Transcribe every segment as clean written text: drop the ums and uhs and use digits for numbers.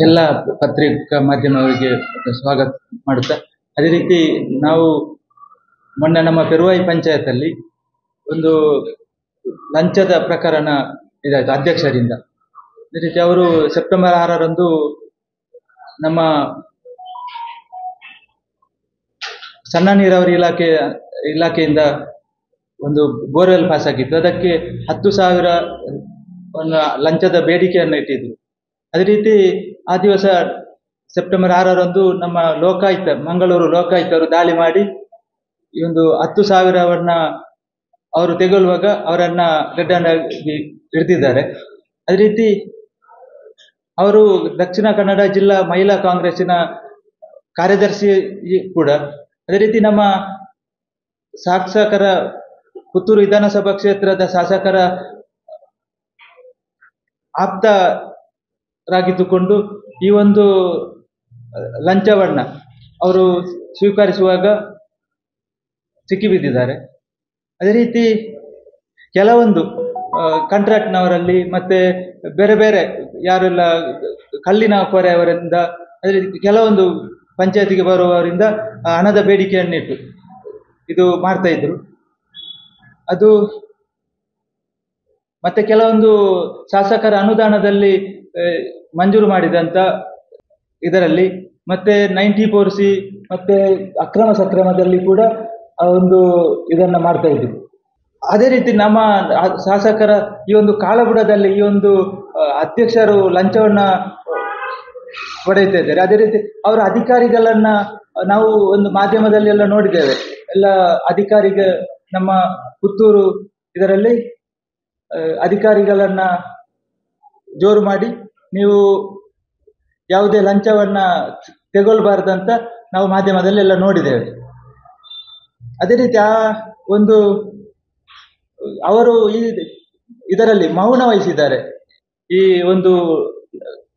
ಎಲ್ಲ ಪತ್ರಿಕಾ ಮಾಧ್ಯಮಗಳಿಗೆ ಸ್ವಾಗತ ಮಾಡುತ್ತಾ, ಅದೇ ರೀತಿ ನಾವು ಮೊನ್ನೆ ನಮ್ಮ ಪೆರುವಾಯಿ ಪಂಚಾಯತಲ್ಲಿ ಒಂದು ಲಂಚದ ಪ್ರಕರಣ ಇದಾಯಿತು ಅಧ್ಯಕ್ಷರಿಂದ. ಅದೇ ರೀತಿ ಅವರು ಸೆಪ್ಟೆಂಬರ್ 6ರಂದು ನಮ್ಮ ಸಣ್ಣ ನೀರಾವರಿ ಇಲಾಖೆಯಿಂದ ಒಂದು ಬೋರ್ವೆಲ್ ಪಾಸ್ ಆಗಿತ್ತು. ಅದಕ್ಕೆ 10,000 ಲಂಚದ ಬೇಡಿಕೆಯನ್ನು ಇಟ್ಟಿದ್ರು. ಅದೇ ರೀತಿ ಆ ದಿವಸ ಸೆಪ್ಟೆಂಬರ್ 6ರಂದು ನಮ್ಮ ಲೋಕಾಯುಕ್ತ, ಮಂಗಳೂರು ಲೋಕಾಯುಕ್ತರು ದಾಳಿ ಮಾಡಿ ಈ ಒಂದು 10,000ವನ್ನ ಅವರು ತೆಗೊಳ್ಳುವಾಗ ಅವರನ್ನ ಗಡ್ಡಾಗಿ ಹಿಡಿದಿದ್ದಾರೆ. ಅದೇ ರೀತಿ ಅವರು ದಕ್ಷಿಣ ಕನ್ನಡ ಜಿಲ್ಲಾ ಮಹಿಳಾ ಕಾಂಗ್ರೆಸ್ಸಿನ ಕಾರ್ಯದರ್ಶಿ ಕೂಡ. ಅದೇ ರೀತಿ ನಮ್ಮ ಶಾಸಕರ ಪುತ್ತೂರು ವಿಧಾನಸಭಾ ಕ್ಷೇತ್ರದ ಶಾಸಕರ ಆಪ್ತರಾಗಿದ್ದುಕೊಂಡು ಈ ಒಂದು ಲಂಚವನ್ನ ಅವರು ಸ್ವೀಕರಿಸುವಾಗ ಸಿಕ್ಕಿಬಿದ್ದಿದ್ದಾರೆ. ಅದೇ ರೀತಿ ಕೆಲವೊಂದು ಕಾಂಟ್ರಾಕ್ಟ್ನವರಲ್ಲಿ ಮತ್ತೆ ಬೇರೆ ಬೇರೆ ಯಾರೆಲ್ಲ ಕಲ್ಲಿನ ಕೊರೆಯವರಿಂದ, ಅದೇ ರೀತಿ ಕೆಲವೊಂದು ಪಂಚಾಯತಿಗೆ ಬರುವವರಿಂದ ಹಣದ ಬೇಡಿಕೆಯನ್ನಿಟ್ಟು ಇದು ಮಾಡ್ತಾ ಇದ್ರು. ಅದು ಮತ್ತೆ ಕೆಲವೊಂದು ಶಾಸಕರ ಅನುದಾನದಲ್ಲಿ ಮಂಜೂರು ಮಾಡಿದಂತ ಇದರಲ್ಲಿ ಮತ್ತೆ 94C ಮತ್ತೆ ಅಕ್ರಮ ಸಕ್ರಮದಲ್ಲಿ ಕೂಡ ಒಂದು ಇದನ್ನ ಮಾಡ್ತಾ ಇದ್ರು. ಅದೇ ರೀತಿ ನಮ್ಮ ಶಾಸಕರ ಈ ಒಂದು ಕಾಳಬುಡದಲ್ಲಿ ಈ ಒಂದು ಅಧ್ಯಕ್ಷರು ಲಂಚವನ್ನ ಪಡೆಯುತ್ತಾ ಇದ್ದಾರೆ. ಅದೇ ರೀತಿ ಅವರ ಅಧಿಕಾರಿಗಳನ್ನ ನಾವು ಒಂದು ಮಾಧ್ಯಮದಲ್ಲಿ ಎಲ್ಲ ನೋಡಿದ್ದೇವೆ. ಎಲ್ಲ ಅಧಿಕಾರಿಗೆ ನಮ್ಮ ಪುತ್ತೂರು ಇದರಲ್ಲಿ ಅಧಿಕಾರಿಗಳನ್ನ ಜೋರು ಮಾಡಿ ನೀವು ಯಾವುದೇ ಲಂಚವನ್ನ ತೆಗೊಳ್ಬಾರ್ದಂತ ನಾವು ಮಾಧ್ಯಮದಲ್ಲಿ ಎಲ್ಲ ನೋಡಿದ್ದೇವೆ. ಅದೇ ರೀತಿ ಆ ಒಂದು ಅವರು ಇದರಲ್ಲಿ ಮೌನ ವಹಿಸಿದ್ದಾರೆ. ಈ ಒಂದು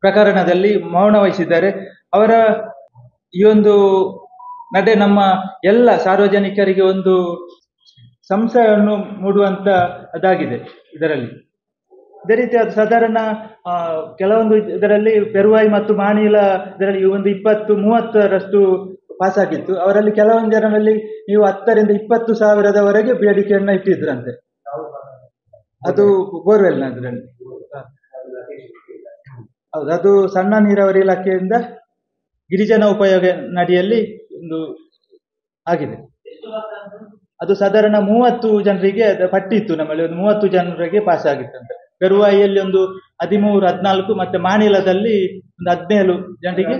ಪ್ರಕರಣದಲ್ಲಿ ಮೌನ ವಹಿಸಿದ್ದಾರೆ. ಅವರ ಈ ಒಂದು ನಡೆ ನಮ್ಮ ಎಲ್ಲ ಸಾರ್ವಜನಿಕರಿಗೆ ಒಂದು ಸಂಶಯವನ್ನು ಮೂಡುವಂತ ಅದಾಗಿದೆ ಇದರಲ್ಲಿ. ಅದೇ ರೀತಿ ಅದು ಸಾಧಾರಣ ಕೆಲವೊಂದು ಇದರಲ್ಲಿ ಪೆರುವಾಯಿ ಮತ್ತು ಮಾಣಿಲ ಇದರಲ್ಲಿ ಒಂದು 20-30ರಷ್ಟು ಪಾಸ್ ಆಗಿತ್ತು. ಅವರಲ್ಲಿ ಕೆಲವೊಂದು ಜನರಲ್ಲಿ ನೀವು 10ರಿಂದ 20,000ದವರೆಗೆ ಬೇಡಿಕೆಯನ್ನ ಇಟ್ಟಿದ್ರಂತೆ. ಅದು ಬೋರ್ವೆಲ್ನ ಅದರಲ್ಲಿ. ಹೌದು, ಅದು ಸಣ್ಣ ನೀರಾವರಿ ಇಲಾಖೆಯಿಂದ ಗಿರಿಜನ ಉಪಯೋಗ ನಡಿಯಲ್ಲಿ ಒಂದು ಆಗಿದೆ. ಅದು ಸಾಧಾರಣ 30 ಜನರಿಗೆ ಪಟ್ಟಿ ಇತ್ತು. ನಮ್ಮಲ್ಲಿ ಒಂದು 30 ಜನರಿಗೆ ಪಾಸ್ ಆಗಿತ್ತಂತೆ. ಪೆರುವಾಯಿಯಲ್ಲಿ ಒಂದು 13-14 ಮತ್ತೆ ಮಾಣಿಲದಲ್ಲಿ ಒಂದು 17 ಜನರಿಗೆ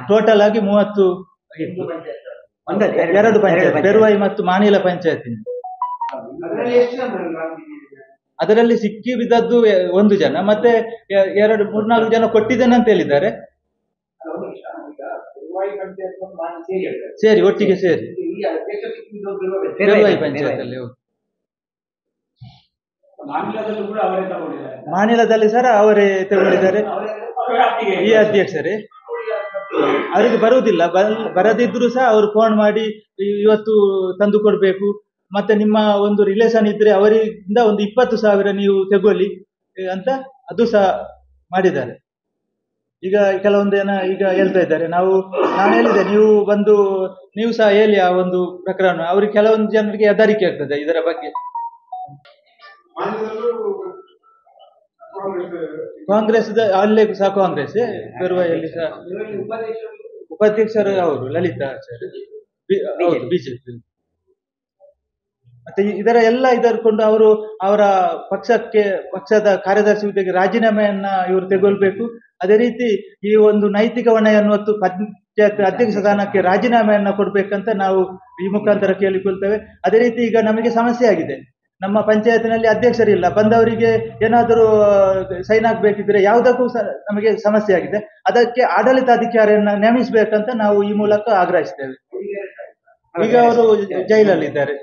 ಟೋಟಲ್ ಆಗಿ 30 ಆಗಿತ್ತು. 2 ಪಂಚಾಯತ್, ಪೆರುವಾಯಿ ಮತ್ತು ಮಾಣಿಲ ಪಂಚಾಯತ್. ಅದರಲ್ಲಿ ಸಿಕ್ಕಿ ಬಿದ್ದದ್ದು 1 ಜನ, ಮತ್ತೆ 2-3-4 ಜನ ಕೊಟ್ಟಿದ್ದೇನೆ ಅಂತ ಹೇಳಿದ್ದಾರೆ. ಸೇರಿ ಒಟ್ಟಿಗೆ ಸೇರಿ ಪೆರುವಾಯಿ ಪಂಚಾಯತ್ ಅಲ್ಲಿ. ಮಾಣಿಲದಲ್ಲಿ ಸರ್ ಅವರೇ ತಗೊಂಡಿದ್ದಾರೆ, ಈ ಅಧ್ಯಕ್ಷರೇ. ಅವರಿಗೆ ಬರುವುದಿಲ್ಲ, ಬರದಿದ್ರು ಸಹ ಅವರು ಫೋನ್ ಮಾಡಿ ಇವತ್ತು ತಂದು ಕೊಡ್ಬೇಕು, ಮತ್ತೆ ನಿಮ್ಮ ಒಂದು ರಿಲೇಷನ್ ಇದ್ರೆ ಅವರಿಂದ ಒಂದು 20,000 ನೀವು ತಗೊಳ್ಳಿ ಅಂತ ಅದು ಸಹ ಮಾಡಿದ್ದಾರೆ. ಈಗ ಕೆಲವೊಂದು ಜನ ಈಗ ಹೇಳ್ತಾ ಇದ್ದಾರೆ, ನಾನು ಹೇಳಿದೆ ನೀವು ಬಂದು ನೀವು ಸಹ ಹೇಳಿ ಆ ಒಂದು ಪ್ರಕರಣ. ಅವ್ರಿಗೆ ಕೆಲವೊಂದು ಜನರಿಗೆ ಹೆದರಿಕೆ ಆಗ್ತದೆ ಇದರ ಬಗ್ಗೆ. ಕಾಂಗ್ರೆಸ್ ಅಲ್ಲೇ ಸಹ ಕಾಂಗ್ರೆಸ್, ಪೆರುವಾಯಲ್ಲಿ ಸಹ ಉಪಾಧ್ಯಕ್ಷರು ಅವರು ಲಲಿತಾ ಆಚಾರ್ಯ, ಹೌದು ಬಿಜೆಪಿ. ಮತ್ತೆ ಇದರ ಎಲ್ಲ ಇದರ್ಕೊಂಡು ಅವರು ಅವರ ಪಕ್ಷದ ಕಾರ್ಯದರ್ಶಿ ಹುದ್ದೆಗೆ ರಾಜೀನಾಮೆಯನ್ನ ಇವರು ತೆಗೊಳ್ಬೇಕು. ಅದೇ ರೀತಿ ಈ ಒಂದು ನೈತಿಕ ಹೊಣೆ ಅನ್ನುವತ್ತು ಪಂಚಾಯತ್ ಅಧ್ಯಕ್ಷ ಸ್ಥಾನಕ್ಕೆ ರಾಜೀನಾಮೆಯನ್ನ ಕೊಡ್ಬೇಕಂತ ನಾವು ಈ ಮುಖಾಂತರ ಕೇಳಿಕೊಳ್ತೇವೆ. ಅದೇ ರೀತಿ ಈಗ ನಮಗೆ ಸಮಸ್ಯೆ ಆಗಿದೆ, ನಮ್ಮ ಪಂಚಾಯತ್ನಲ್ಲಿ ಅಧ್ಯಕ್ಷರಿಲ್ಲ. ಬಂದವರಿಗೆ ಏನಾದರೂ ಸೈನ್ ಆಗ್ಬೇಕಿದ್ರೆ ಯಾವುದಕ್ಕೂ ನಮಗೆ ಸಮಸ್ಯೆ ಆಗಿದೆ. ಅದಕ್ಕೆ ಆಡಳಿತಾಧಿಕಾರಿಯನ್ನ ನೇಮಿಸಬೇಕಂತ ನಾವು ಈ ಮೂಲಕ ಆಗ್ರಹಿಸ್ತೇವೆ. ಈಗ ಅವರು ಜೈಲಲ್ಲಿದ್ದಾರೆ.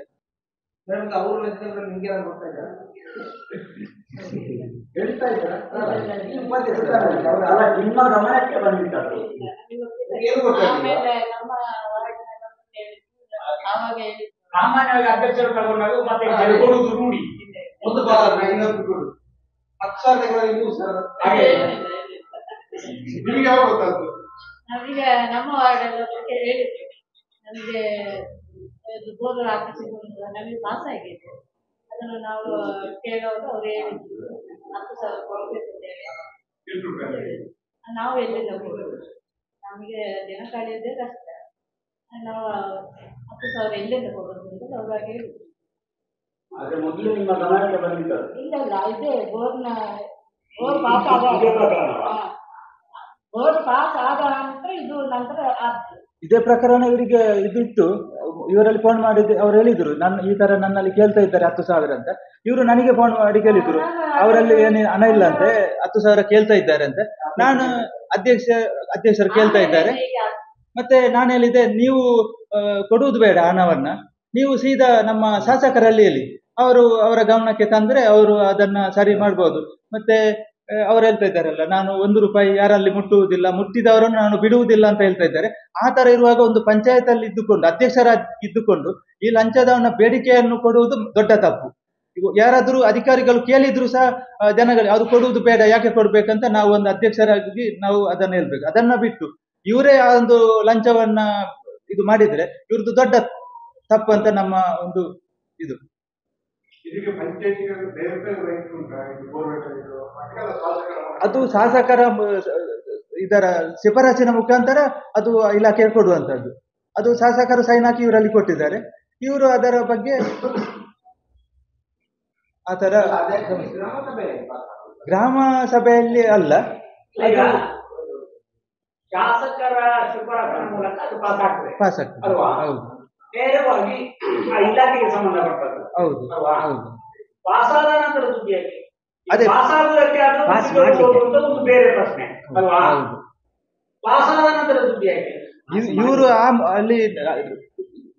ಸಾಮಾನ್ಯವಾಗಿ ಅಧ್ಯಕ್ಷರು ತಗೊಂಡಾಗ ಮತ್ತೆ ಕೊಡುವುದು ರೂಢಿ. ಒಂದು ಬಾಲ 10,000 ಹಾಗೆ ನಿಮಗೆ ಯಾವಾಗ ಗೊತ್ತಾಯ್ತು? ನಮಗೆ ನಮ್ಮ ವಾರ್ಡೆಲ್ಲ ಹೇಳಿದ್ರು, ನಮಗೆ ಬೋರ್ ಹಾಕಿಸಿ ನಮಗೆ ಪಾಸ್ ಆಗಿದೆ. ಅದನ್ನು ನಾವು ಕೇಳುವಾಗ ಅವ್ರು ಹೇಳಿದ್ರು 10,000 ಕೊಡ್ತಿದ್ದೇವೆ. ನಾವು ಎಲ್ಲಿಂದ ಕೊಡೋದು, ನಮಗೆ ದಿನ ಕಳೆಯೋದೇ ಕಷ್ಟ, ನಾವು 10,000 ಎಲ್ಲಿಂದ ಕೊಡೋದು ಅಂತ ಅವ್ರು ಹೇಳಿದ್ರು. ಆದ್ರೆ ಮೊದಲು ನಿಮ್ಮ ಗಮನಕ್ಕೆ ಬಂದಿತ್ತು? ಇಲ್ಲ ಇದೇ ಬೋರ್ ಪಾಸ್ ಆದ ನಂತರ ಇದು ನಂತರ ಆಗ್ತದೆ. ಇದೇ ಪ್ರಕರಣ ಇವರಿಗೆ ಇದು ಇತ್ತು. ಇವರಲ್ಲಿ ಫೋನ್ ಮಾಡಿದ್ದು ಅವ್ರು ಹೇಳಿದ್ರು, ಈ ತರ ನನ್ನಲ್ಲಿ ಕೇಳ್ತಾ ಇದ್ದಾರೆ 10,000 ಅಂತ. ಇವರು ನನಗೆ ಫೋನ್ ಮಾಡಿ ಕೇಳಿದ್ರು, ಅವರಲ್ಲಿ ಏನು ಹಣ ಇಲ್ಲ ಅಂತೆ, 10,000 ಕೇಳ್ತಾ ಇದ್ದಾರೆ ಅಂತೆ. ನಾನು ಅಧ್ಯಕ್ಷರು ಕೇಳ್ತಾ ಇದ್ದಾರೆ. ಮತ್ತೆ ನಾನು ಹೇಳಿದೆ, ನೀವು ಕೊಡುವುದು ಬೇಡ ಹಣವನ್ನ, ನೀವು ಸೀದಾ ನಮ್ಮ ಶಾಸಕರಲ್ಲಿ ಹೇಳಿ, ಅವರ ಗಮನಕ್ಕೆ ತಂದ್ರೆ ಅವರು ಅದನ್ನ ಸರಿ ಮಾಡ್ಬೋದು. ಮತ್ತೆ ಅವ್ರು ಹೇಳ್ತಾ ಇದ್ದಾರಲ್ಲ, ನಾನು 1 ರೂಪಾಯಿ ಯಾರಲ್ಲಿ ಮುಟ್ಟುವುದಿಲ್ಲ, ಮುಟ್ಟಿದವರನ್ನು ನಾನು ಬಿಡುವುದಿಲ್ಲ ಅಂತ ಹೇಳ್ತಾ ಇದ್ದಾರೆ. ಆ ತರ ಇರುವಾಗ ಒಂದು ಪಂಚಾಯತ್ ಅಲ್ಲಿ ಇದ್ದುಕೊಂಡು, ಅಧ್ಯಕ್ಷರ ಇದ್ದುಕೊಂಡು ಈ ಲಂಚದವನ್ನ ಬೇಡಿಕೆಯನ್ನು ಕೊಡುವುದು ದೊಡ್ಡ ತಪ್ಪು. ಯಾರಾದ್ರೂ ಅಧಿಕಾರಿಗಳು ಕೇಳಿದ್ರು ಸಹ ಜನಗಳು ಅದು ಕೊಡುವುದು ಬೇಡ, ಯಾಕೆ ಕೊಡ್ಬೇಕಂತ ನಾವು ಒಂದು ಅಧ್ಯಕ್ಷರಾಗಿ ನಾವು ಅದನ್ನ ಹೇಳ್ಬೇಕು. ಅದನ್ನ ಬಿಟ್ಟು ಇವರೇ ಆ ಒಂದು ಲಂಚವನ್ನ ಇದು ಮಾಡಿದ್ರೆ ಇವ್ರದ್ದು ದೊಡ್ಡ ತಪ್ಪು ಅಂತ ನಮ್ಮ ಒಂದು ಇದು. ಅದು ಶಾಸಕರ ಇದರ ಶಿಫಾರಸಿನ ಮುಖಾಂತರ ಅದು ಇಲಾಖೆ ಕೊಡುವಂತದ್ದು. ಅದು ಶಾಸಕರು ಸೈನ್ ಹಾಕಿ ಇವರಲ್ಲಿ ಕೊಟ್ಟಿದ್ದಾರೆ. ಇವರು ಅದರ ಬಗ್ಗೆ ಆತರ ಗ್ರಾಮ ಸಭೆಯಲ್ಲಿ ಅಲ್ಲ, ಶಾಸಕರ ಶಿಫಾರಸಿನ ಮೂಲಕ ಅದು ಪಾಸ್ ಆಗ್ತದೆ ಅಲ್ವಾ? ಹೌದು, ನೇರವಾಗಿ ಆ ಇಲಾಖೆಗೆ ಸಂಬಂಧಪಟ್ಟದ್ದು. ಹೌದು, ಹೌದು. ಪಾಸ್ ಆದ ನಂತರ ಸುದ್ದಿಯಾಗಿ ಅದೇ ಪಾಸ್ ಆಗುವುದಕ್ಕೆ ಒಂದು ಬೇರೆ ಪ್ರಶ್ನೆ ಅಲ್ವಾ? ಪಾಸ್ ಆದ ನಂತರ ಸುದ್ದಿಯಾಗಿ ಇವರು ಅಲ್ಲಿ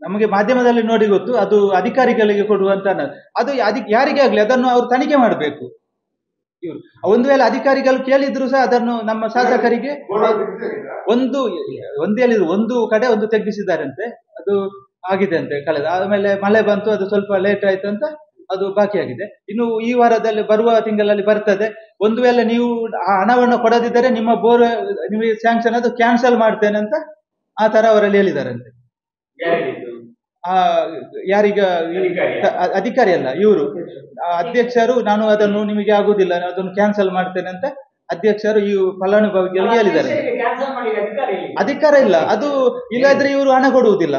ನಮಗೆ ಮಾಧ್ಯಮದಲ್ಲಿ ನೋಡಿ ಗೊತ್ತು, ಅದು ಅಧಿಕಾರಿಗಳಿಗೆ ಕೊಡುವಂತ ಅದು ಯಾರಿಗೇ ಆಗ್ಲಿ ಅದನ್ನು ಅವರು ತನಿಖೆ ಮಾಡಬೇಕು. ಇವರು ಒಂದು ವೇಳೆ ಅಧಿಕಾರಿಗಳು ಕೇಳಿದ್ರು ಸಹ ಅದನ್ನು ನಮ್ಮ ಶಾಸಕರಿಗೆ ಒಂದು ಕಡೆ ಒಂದು ತೆಗೆಸಿದ್ದಾರಂತೆ, ಅದು ಆಗಿದೆ ಅಂತೆ ಕಳೆದ. ಆಮೇಲೆ ಮಳೆ ಬಂತು, ಅದು ಸ್ವಲ್ಪ ಲೇಟ್ ಆಯ್ತು ಅಂತ ಅದು ಬಾಕಿ ಆಗಿದೆ. ಇನ್ನು ಈ ವಾರದಲ್ಲಿ ಬರುವ ತಿಂಗಳಲ್ಲಿ ಬರ್ತದೆ. ಒಂದು ವೇಳೆ ನೀವು ಆ ಹಣವನ್ನು ಕೊಡದಿದ್ದರೆ ನಿಮ್ಮ ಬೋರ್ ನಿಮಗೆ ಸ್ಯಾಂಕ್ಷನ್ ಅದು ಕ್ಯಾನ್ಸಲ್ ಮಾಡ್ತೇನೆ ಅಂತ ಆ ತರ ಅವರಲ್ಲಿ ಹೇಳಿದಾರಂತೆ. ಯಾರೀಗ ಅಧಿಕಾರಿ ಅಲ್ಲ, ಇವರು ಅಧ್ಯಕ್ಷರು, ನಾನು ಅದನ್ನು ನಿಮಗೆ ಆಗುದಿಲ್ಲ, ಅದನ್ನು ಕ್ಯಾನ್ಸಲ್ ಮಾಡ್ತೇನೆ ಅಂತ ಅಧ್ಯಕ್ಷರು ಈ ಫಲಾನುಭವಿಗಳಿಗೆ ಹೇಳಿದ್ದಾರೆ. ಅಧಿಕಾರ ಇಲ್ಲ, ಅದು ಇಲ್ಲದ್ರೆ ಇವರು ಹಣ ಕೊಡುವುದಿಲ್ಲ,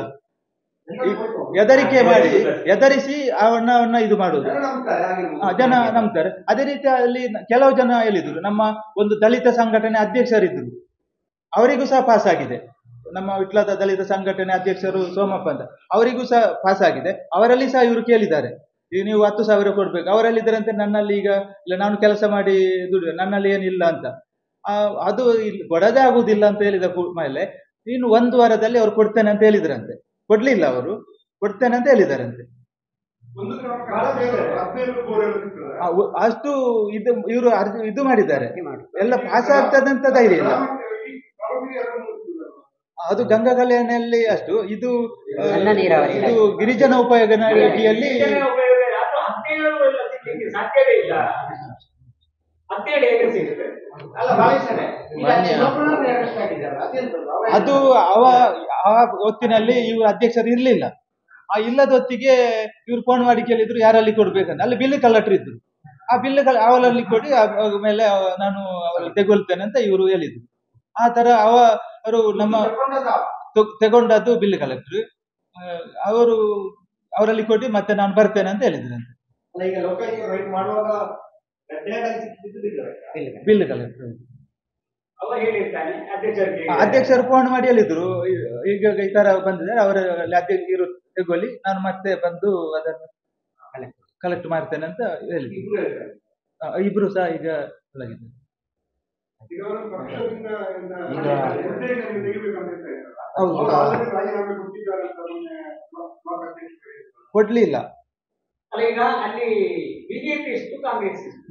ಎದರಿಸಿ ಹಣವನ್ನ ಇದು ಮಾಡುವುದು. ಜನ ನಂಬ್ತಾರೆ. ಅದೇ ರೀತಿ ಅಲ್ಲಿ ಕೆಲವು ಜನ ಹೇಳಿದ್ರು, ನಮ್ಮ ಒಂದು ದಲಿತ ಸಂಘಟನೆ ಅಧ್ಯಕ್ಷರಿದ್ರು, ಅವರಿಗೂ ಸಹ ಪಾಸ್ ಆಗಿದೆ. ನಮ್ಮ ವಿಟ್ಲದ ದಲಿತ ಸಂಘಟನೆ ಅಧ್ಯಕ್ಷರು ಸೋಮಪ್ಪ ಅಂತ, ಅವರಿಗೂ ಸಹ ಪಾಸ್ ಆಗಿದೆ. ಅವರಲ್ಲಿ ಸಹ ಇವರು ಕೇಳಿದ್ದಾರೆ, ಈಗ ನೀವು 10,000 ಕೊಡ್ಬೇಕು. ಅವರಲ್ಲಿ ಇದ್ದರಂತೆ, ನನ್ನಲ್ಲಿ ಈಗ ಇಲ್ಲ, ನಾನು ಕೆಲಸ ಮಾಡಿ ದುಡಿಯೋ, ನನ್ನಲ್ಲಿ ಏನಿಲ್ಲ ಅಂತ. ಅದು ಕೊಡದೇ ಆಗುದಿಲ್ಲ ಅಂತ ಹೇಳಿದ ಮೇಲೆ ಇನ್ನು 1 ವಾರದಲ್ಲಿ ಅವ್ರು ಕೊಡ್ತೇನೆ ಅಂತ ಹೇಳಿದ್ರಂತೆ. ಕೊಡ್ಲಿಲ್ಲ, ಅವರು ಕೊಡ್ತೇನೆ ಅಂತ ಹೇಳಿದಾರಂತೆ. ಅಷ್ಟು ಇವರು ಇದು ಮಾಡಿದ್ದಾರೆ, ಎಲ್ಲ ಪಾಸ್ ಆಗ್ತದೆ ಅಂತ ಧೈರ್ಯ ಇಲ್ಲ. ಅದು ಗಂಗಾ ಕಲ್ಯಾಣಿಯಲ್ಲಿ ಅಷ್ಟು, ಇದು ಗಿರಿಜನ ಉಪಯೋಗ ನಿಧಿಯಲ್ಲಿ ಅದು ಆ ಹೊತ್ತಿನಲ್ಲಿ ಇವರು ಅಧ್ಯಕ್ಷರು ಇರ್ಲಿಲ್ಲ. ಆ ಇಲ್ಲದ ಹೊತ್ತಿಗೆ ಇವ್ರು ಫೋನ್ ಮಾಡಿ ಕೇಳಿದ್ರು ಯಾರಲ್ಲಿ ಕೊಡ್ಬೇಕಂತ. ಅಲ್ಲಿ ಬಿಲ್ ಕಲೆಕ್ಟರ್ ಇದ್ರು, ಆ ಬಿಲ್ ಅವರಲ್ಲಿ ಕೊಡಿ, ಆಮೇಲೆ ನಾನು ಅವರಲ್ಲಿ ತೆಗೊಳ್ತೇನೆ ಅಂತ ಇವರು ಹೇಳಿದ್ರು. ಆ ತರ ಅವರು ನಮ್ಮ ತಗೊಂಡದ್ದು ಬಿಲ್ ಕಲೆಕ್ಟರ್, ಅವರಲ್ಲಿ ಕೊಟ್ಟು ಮತ್ತೆ ನಾನು ಬರ್ತೇನೆ ಅಂತ ಹೇಳಿದ್ರಂತೆ. ಬಿಲ್ ಕಲೆಕ್ಟರ್ ಅಧ್ಯಕ್ಷರು ಫೋನ್ ಮಾಡಿ ಹೇಳಿದ್ರು, ಈಗ ಈ ತರ ಬಂದಿದ್ದಾರೆ, ಅವರಲ್ಲಿ ಇವರು ತೆಗೊಳ್ಳಿ, ನಾನು ಮತ್ತೆ ಬಂದು ಅದನ್ನು ಕಲೆಕ್ಟ್ ಮಾಡ್ತೇನೆ ಅಂತ ಹೇಳಿದ್ರು. ಇಬ್ರು ಸಹ ಈಗ ಒಳಗಿದ್ದಾರೆ. ಕೊಡ್ಲಿಲ್ಲ.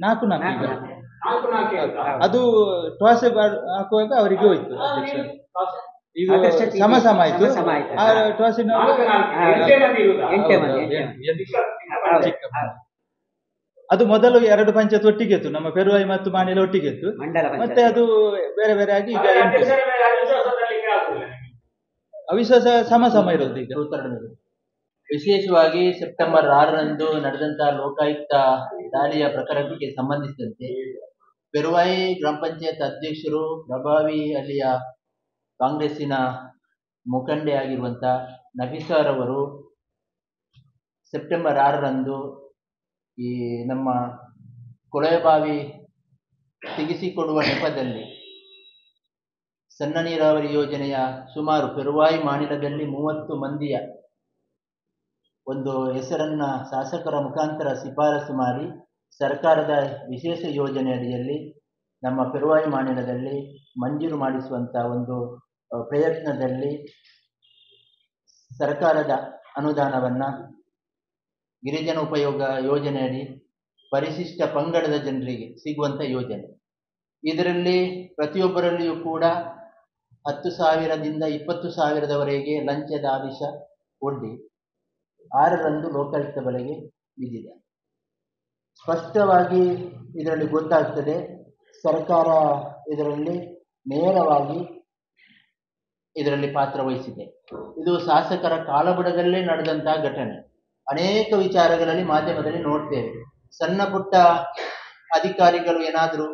ನಾಲ್ಕು ಅದು ಟಾಸ್ ಹಾಕುವಾಗ ಅವರಿಗೆ ಹೋಯ್ತು. ಈಗ ಸಮ ಆಯ್ತು. ಆ ಟಾಸಿನ ಅದು ಮೊದಲು 2 ಪಂಚಾಯತ್ ಒಟ್ಟಿಗೆ ಇತ್ತು, ನಮ್ಮ ಪೆರುವಾಯಿ ಮತ್ತು ಮಾಣಿಲ ಒಟ್ಟಿಗೆ ಇತ್ತು. ಮಂಡಲ ಮತ್ತೆ ಅದು ಬೇರೆ ಬೇರೆ ಆಗಿ ಈಗ 8. ಅಧ್ಯಕ್ಷರ ಮೇಲೆ ಅವಿಶ್ವಾಸದಲ್ಲಿ ಆಗುದಿಲ್ಲ. ಅವಿಶ್ವಾಸ ಸಮ ಇರೋದು ಈಗ. ವಿಶೇಷವಾಗಿ ಸೆಪ್ಟೆಂಬರ್ 6ರಂದು ನಡೆದಂತಹ ಲೋಕಾಯುಕ್ತ ದಾಳಿಯ ಪ್ರಕರಣಕ್ಕೆ ಸಂಬಂಧಿಸಿದಂತೆ ಪೆರುವಾಯಿ ಗ್ರಾಮ ಪಂಚಾಯತ್ ಅಧ್ಯಕ್ಷರು ಪ್ರಭಾವಿ ಅಲ್ಲಿಯ ಕಾಂಗ್ರೆಸ್ಸಿನ ಮುಖಂಡೆ ಆಗಿರುವಂಥ ನಫೀಸರ್ ಅವರು ಸೆಪ್ಟೆಂಬರ್ 6ರಂದು ಈ ನಮ್ಮ ಕೊಳವೆಬಾವಿ ತೆಗೆಸಿಕೊಡುವ ನೆಪದಲ್ಲಿ ಸಣ್ಣ ನೀರಾವರಿ ಯೋಜನೆಯ ಸುಮಾರು ಪೆರುವಾಯಿ ಮಾನಿಲದಲ್ಲಿ 30 ಮಂದಿಯ ಒಂದು ಹೆಸರನ್ನ ಶಾಸಕರ ಮುಖಾಂತರ ಶಿಫಾರಸು ಮಾಡಿ ಸರ್ಕಾರದ ವಿಶೇಷ ಯೋಜನೆ ಅಡಿಯಲ್ಲಿ ನಮ್ಮ ಪೆರುವಾಯಿ ಮಾನಿಲದಲ್ಲಿ ಮಂಜೂರು ಮಾಡಿಸುವಂಥ ಒಂದು ಪ್ರಯತ್ನದಲ್ಲಿ ಸರ್ಕಾರದ ಅನುದಾನವನ್ನು ಗಿರಿಜನ ಉಪಯೋಗ ಯೋಜನೆಯಡಿ ಪರಿಶಿಷ್ಟ ಪಂಗಡದ ಜನರಿಗೆ ಸಿಗುವಂಥ ಯೋಜನೆ. ಇದರಲ್ಲಿ ಪ್ರತಿಯೊಬ್ಬರಲ್ಲಿಯೂ ಕೂಡ 10,000ದಿಂದ 20,000ದವರೆಗೆ ಲಂಚದ ಆಮಿಷ ಒಡ್ಡಿ 6ರಂದು ಲೋಕಾಯುಕ್ತ ಬಲೆಗೆ ಬಿದ್ದಿದೆ. ಸ್ಪಷ್ಟವಾಗಿ ಇದರಲ್ಲಿ ಗೊತ್ತಾಗ್ತದೆ, ಸರ್ಕಾರ ಇದರಲ್ಲಿ ನೇರವಾಗಿ ಇದರಲ್ಲಿ ಪಾತ್ರ ವಹಿಸಿದೆ. ಇದು ಶಾಸಕರ ಕಾಲಬುಡದಲ್ಲೇ ನಡೆದಂತಹ ಘಟನೆ. ಅನೇಕ ವಿಚಾರಗಳಲ್ಲಿ ಮಾಧ್ಯಮದಲ್ಲಿ ನೋಡ್ತೇವೆ, ಸಣ್ಣ ಪುಟ್ಟ ಅಧಿಕಾರಿಗಳು ಏನಾದರೂ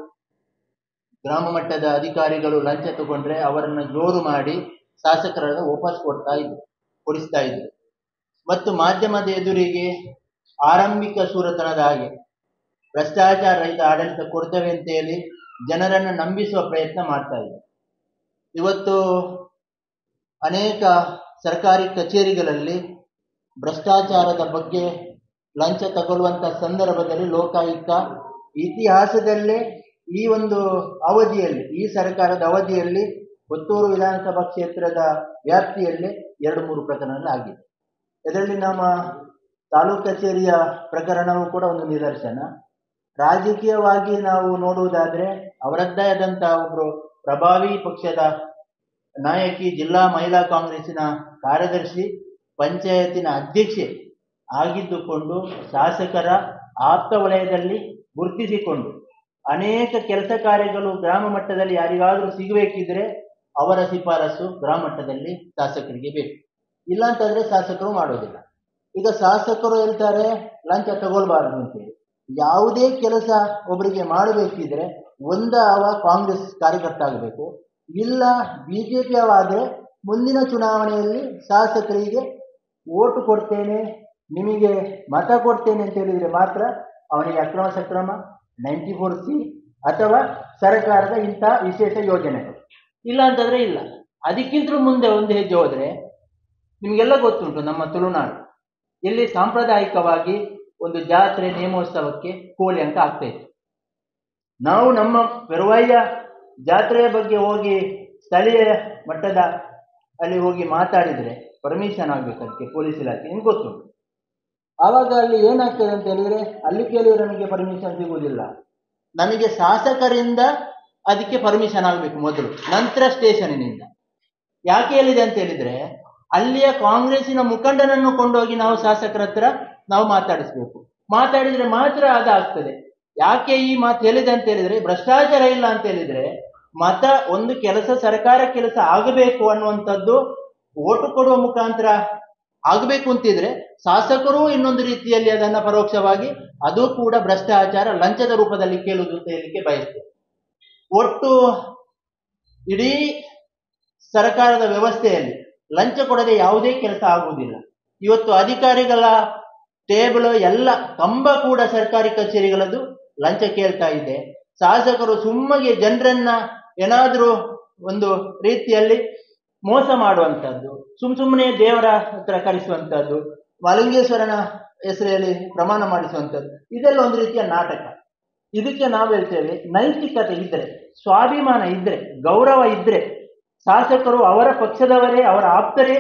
ಗ್ರಾಮ ಮಟ್ಟದ ಅಧಿಕಾರಿಗಳು ಲಂಚ ತಗೊಂಡ್ರೆ ಅವರನ್ನು ಜೋರು ಮಾಡಿ ಶಾಸಕರನ್ನು ವಾಪಸ್ ಕೊಡಿಸ್ತಾ ಇದ್ರು. ಮತ್ತು ಮಾಧ್ಯಮದ ಎದುರಿಗೆ ಆರಂಭಿಕ ಸೂರತನದ ಹಾಗೆ ಭ್ರಷ್ಟಾಚಾರ ರಹಿತ ಆಡಳಿತ ಕೊಡ್ತೇವೆ ಅಂತ ಹೇಳಿ ಜನರನ್ನು ನಂಬಿಸುವ ಪ್ರಯತ್ನ ಮಾಡ್ತಾ ಇದ್ದಾರೆ. ಇವತ್ತು ಅನೇಕ ಸರ್ಕಾರಿ ಕಚೇರಿಗಳಲ್ಲಿ ಭ್ರಷ್ಟಾಚಾರದ ಬಗ್ಗೆ ಲಂಚ ತಗೊಳ್ಳುವಂಥ ಸಂದರ್ಭದಲ್ಲಿ ಲೋಕಾಯುಕ್ತ ಇತಿಹಾಸದಲ್ಲೇ ಈ ಒಂದು ಅವಧಿಯಲ್ಲಿ, ಈ ಸರ್ಕಾರದ ಅವಧಿಯಲ್ಲಿ ಪುತ್ತೂರು ವಿಧಾನಸಭಾ ಕ್ಷೇತ್ರದ ವ್ಯಾಪ್ತಿಯಲ್ಲಿ 2-3 ಪ್ರಕರಣಗಳಾಗಿದೆ. ಇದರಲ್ಲಿ ನಮ್ಮ ತಾಲೂಕು ಕಚೇರಿಯ ಪ್ರಕರಣವೂ ಕೂಡ ಒಂದು ನಿದರ್ಶನ. ರಾಜಕೀಯವಾಗಿ ನಾವು ನೋಡುವುದಾದರೆ ಅವರದ್ದೇ ಆದಂತಹ ಒಬ್ಬರು ಪ್ರಭಾವಿ ಪಕ್ಷದ ನಾಯಕಿ, ಜಿಲ್ಲಾ ಮಹಿಳಾ ಕಾಂಗ್ರೆಸ್ಸಿನ ಕಾರ್ಯದರ್ಶಿ, ಪಂಚಾಯತಿನ ಅಧ್ಯಕ್ಷೆ ಆಗಿದ್ದುಕೊಂಡು ಶಾಸಕರ ಆಪ್ತ ವಲಯದಲ್ಲಿ ಗುರುತಿಸಿಕೊಂಡು ಅನೇಕ ಕೆಲಸ ಕಾರ್ಯಗಳು ಗ್ರಾಮ ಮಟ್ಟದಲ್ಲಿ ಯಾರಿಗಾದರೂ ಸಿಗಬೇಕಿದ್ರೆ ಅವರ ಶಿಫಾರಸು ಗ್ರಾಮ ಮಟ್ಟದಲ್ಲಿ ಶಾಸಕರಿಗೆ ಬೇಕು. ಇಲ್ಲ ಅಂತಂದ್ರೆ ಶಾಸಕರು ಮಾಡೋದಿಲ್ಲ. ಈಗ ಶಾಸಕರು ಹೇಳ್ತಾರೆ ಲಂಚ ತಗೊಳ್ಬಾರ್ದು ಅಂತೇಳಿ. ಯಾವುದೇ ಕೆಲಸ ಒಬ್ಬರಿಗೆ ಮಾಡಬೇಕಿದ್ರೆ ಅವ ಕಾಂಗ್ರೆಸ್ ಕಾರ್ಯಕರ್ತ ಆಗಬೇಕು, ಇಲ್ಲ BJP ಅವಾದರೆ ಮುಂದಿನ ಚುನಾವಣೆಯಲ್ಲಿ ಶಾಸಕರಿಗೆ ಓಟು ಕೊಡ್ತೇನೆ, ನಿಮಗೆ ಮತ ಕೊಡ್ತೇನೆ ಅಂತ ಹೇಳಿದರೆ ಮಾತ್ರ ಅವನಿಗೆ ಅಕ್ರಮ ಸಕ್ರಮ 94C ಅಥವಾ ಸರ್ಕಾರದ ಇಂಥ ವಿಶೇಷ ಯೋಜನೆಗಳು. ಇಲ್ಲ ಅಂತಂದ್ರೆ ಇಲ್ಲ. ಅದಕ್ಕಿಂತಲೂ ಮುಂದೆ ಒಂದು ಹೆಜ್ಜೆ ಹೋದರೆ ನಿಮಗೆಲ್ಲ ಗೊತ್ತುಂಟು, ನಮ್ಮ ತುಳುನಾಡು ಇಲ್ಲಿ ಸಾಂಪ್ರದಾಯಿಕವಾಗಿ ಒಂದು ಜಾತ್ರೆ ನೇಮೋತ್ಸವಕ್ಕೆ ಕೋಳಿ ಅಂಕ ಆಗ್ತಾ ಇತ್ತು. ನಾವು ನಮ್ಮ ಪೆರುವಾಯಿಯ ಜಾತ್ರೆಯ ಬಗ್ಗೆ ಹೋಗಿ ಸ್ಥಳೀಯ ಮಟ್ಟದ ಅಲ್ಲಿ ಹೋಗಿ ಮಾತಾಡಿದರೆ ಪರ್ಮಿಷನ್ ಆಗಬೇಕಂತೆ ಪೊಲೀಸ್ ಇಲಾಖೆ, ನಿಮ್ಗೆ ಗೊತ್ತುಂಟು. ಆವಾಗ ಅಲ್ಲಿ ಏನಾಗ್ತದೆ ಅಂತ ಹೇಳಿದರೆ ಅಲ್ಲಿ ಕೆಲವರು ನಮಗೆ ಪರ್ಮಿಷನ್ ಸಿಗುವುದಿಲ್ಲ. ನಮಗೆ ಶಾಸಕರಿಂದ ಅದಕ್ಕೆ ಪರ್ಮಿಷನ್ ಆಗಬೇಕು ಮೊದಲು, ನಂತರ ಸ್ಟೇಷನಿನಿಂದ. ಯಾಕೆ ಹೇಳಿದೆ ಅಂತ ಹೇಳಿದರೆ ಅಲ್ಲಿಯ ಕಾಂಗ್ರೆಸ್ಸಿನ ಮುಖಂಡನನ್ನು ಕೊಂಡೋಗಿ ನಾವು ಶಾಸಕರ ಹತ್ರ ನಾವು ಮಾತಾಡಿಸ್ಬೇಕು. ಮಾತಾಡಿದರೆ ಮಾತ್ರ ಅದಾಗ್ತದೆ. ಯಾಕೆ ಈ ಮಾತು ಹೇಳಿದೆ ಅಂತ ಹೇಳಿದರೆ, ಭ್ರಷ್ಟಾಚಾರ ಇಲ್ಲ ಅಂತ ಹೇಳಿದರೆ ಮತ ಒಂದು ಕೆಲಸ ಸರ್ಕಾರ ಕೆಲಸ ಆಗಬೇಕು ಅನ್ನುವಂಥದ್ದು ಓಟು ಕೊಡುವ ಮುಖಾಂತರ ಆಗಬೇಕು ಅಂತಿದ್ರೆ ಶಾಸಕರು ಇನ್ನೊಂದು ರೀತಿಯಲ್ಲಿ ಅದನ್ನು ಪರೋಕ್ಷವಾಗಿ ಅದು ಕೂಡ ಭ್ರಷ್ಟಾಚಾರ ಲಂಚದ ರೂಪದಲ್ಲಿ ಕೇಳುವುದು ಅಂತ ಹೇಳಲಿಕ್ಕೆ ಬಯಸ್ತೇವೆ. ಒಟ್ಟು ಇಡೀ ಸರ್ಕಾರದ ವ್ಯವಸ್ಥೆಯಲ್ಲಿ ಲಂಚ ಕೊಡದೆ ಯಾವುದೇ ಕೆಲಸ ಆಗುವುದಿಲ್ಲ. ಇವತ್ತು ಅಧಿಕಾರಿಗಳ ಟೇಬಲ್ ಎಲ್ಲ ಕಂಬ ಕೂಡ ಸರ್ಕಾರಿ ಕಚೇರಿಗಳದ್ದು ಲಂಚ ಕೇಳ್ತಾ ಇದೆ. ಶಾಸಕರು ಸುಮ್ಮಗೆ ಜನರನ್ನ ಏನಾದರೂ ಒಂದು ರೀತಿಯಲ್ಲಿ ಮೋಸ ಮಾಡುವಂಥದ್ದು, ಸುಮ್ಮನೆ ದೇವರ ಹತ್ರ ಕರೆಸುವಂಥದ್ದು, ಮಲಿಂಗೇಶ್ವರನ ಹೆಸರಲ್ಲಿ ಪ್ರಮಾಣ ಮಾಡಿಸುವಂಥದ್ದು, ಇದೆಲ್ಲ ಒಂದು ರೀತಿಯ ನಾಟಕ. ಇದಕ್ಕೆ ನಾವು ಹೇಳ್ತೇವೆ, ನೈತಿಕತೆ ಇದ್ದರೆ, ಸ್ವಾಭಿಮಾನ ಇದ್ದರೆ, ಗೌರವ ಇದ್ದರೆ ಶಾಸಕರು ಅವರ ಪಕ್ಷದವರೇ, ಅವರ ಆಪ್ತರೇ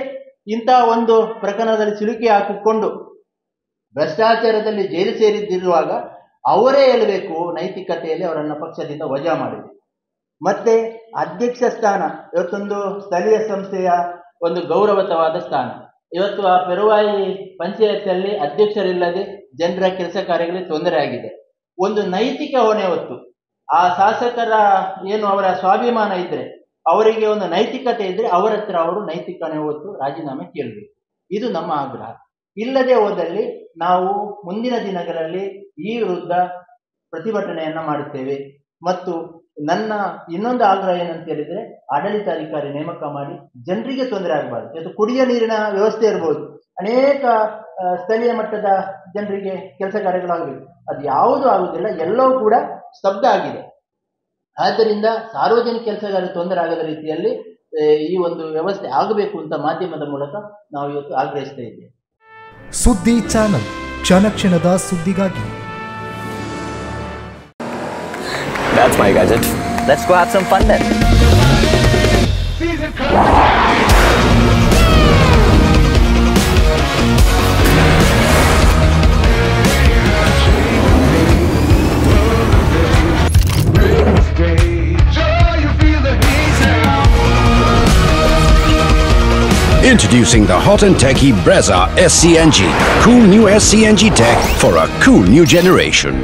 ಇಂಥ ಒಂದು ಪ್ರಕರಣದಲ್ಲಿ ಸಿಲುಕಿ ಹಾಕಿಕೊಂಡು ಭ್ರಷ್ಟಾಚಾರದಲ್ಲಿ ಜೈಲು ಸೇರಿದ್ದಿರುವಾಗ ಅವರೇ ಹೇಳಬೇಕು ನೈತಿಕತೆಯಲ್ಲಿ ಅವರನ್ನು ಪಕ್ಷದಿಂದ ವಜಾ ಮಾಡಿದೆ. ಮತ್ತೆ ಅಧ್ಯಕ್ಷ ಸ್ಥಾನ ಇವತ್ತೊಂದು ಸ್ಥಳೀಯ ಸಂಸ್ಥೆಯ ಒಂದು ಗೌರವತವಾದ ಸ್ಥಾನ. ಇವತ್ತು ಆ ಪೆರುವಾಯಿ ಪಂಚಾಯತಿಯಲ್ಲಿ ಅಧ್ಯಕ್ಷರಿಲ್ಲದೆ ಜನರ ಕೆಲಸ ಕಾರ್ಯಗಳಿಗೆ ತೊಂದರೆ ಆಗಿದೆ. ಒಂದು ನೈತಿಕ ಹೊಣೆ ಹೊತ್ತು ಆ ಶಾಸಕರ ಏನು ಅವರ ಸ್ವಾಭಿಮಾನ ಇದ್ರೆ, ಅವರಿಗೆ ಒಂದು ನೈತಿಕತೆ ಇದ್ರೆ ಅವರ ಹತ್ರ ಅವರು ನೈತಿಕ ಹೊಣೆ ಹೊತ್ತು ರಾಜೀನಾಮೆ ಕೇಳಬೇಕು. ಇದು ನಮ್ಮ ಆಗ್ರಹ. ಇಲ್ಲದೆ ಹೋದಲ್ಲಿ ನಾವು ಮುಂದಿನ ದಿನಗಳಲ್ಲಿ ಈ ವಿರುದ್ಧ ಪ್ರತಿಭಟನೆಯನ್ನ ಮಾಡುತ್ತೇವೆ. ಮತ್ತು ನನ್ನ ಇನ್ನೊಂದು ಆಗ್ರಹ ಏನಂತ ಹೇಳಿದ್ರೆ, ಆಡಳಿತಾಧಿಕಾರಿ ನೇಮಕ ಮಾಡಿ ಜನರಿಗೆ ತೊಂದರೆ ಆಗಬಾರ್ದು. ಇದು ಕುಡಿಯ ನೀರಿನ ವ್ಯವಸ್ಥೆ ಇರ್ಬೋದು, ಅನೇಕ ಸ್ಥಳೀಯ ಮಟ್ಟದ ಜನರಿಗೆ ಕೆಲಸ ಕಾರ್ಯಗಳಾಗಬೇಕು, ಅದು ಯಾವುದು ಆಗುವುದಿಲ್ಲ, ಎಲ್ಲವೂ ಕೂಡ ಸ್ತಬ್ಧ ಆಗಿದೆ. ಆದ್ದರಿಂದ ಸಾರ್ವಜನಿಕ ಕೆಲಸಗಾರರಿಗೆ ತೊಂದರೆ ಆಗದ ರೀತಿಯಲ್ಲಿ ಈ ಒಂದು ವ್ಯವಸ್ಥೆ ಆಗಬೇಕು ಅಂತ ಮಾಧ್ಯಮದ ಮೂಲಕ ನಾವು ಇವತ್ತು ಆಗ್ರಹಿಸ್ತಾ ಇದ್ದೇವೆ. ಸುದ್ದಿ ಚಾನಲ್, ಕ್ಷಣ ಕ್ಷಣದ ಸುದ್ದಿಗಾಗಿ. That's my gadget. Let's go have some fun then. Introducing the hot and techy Brezza SCNG. Cool new SCNG tech for a cool new generation.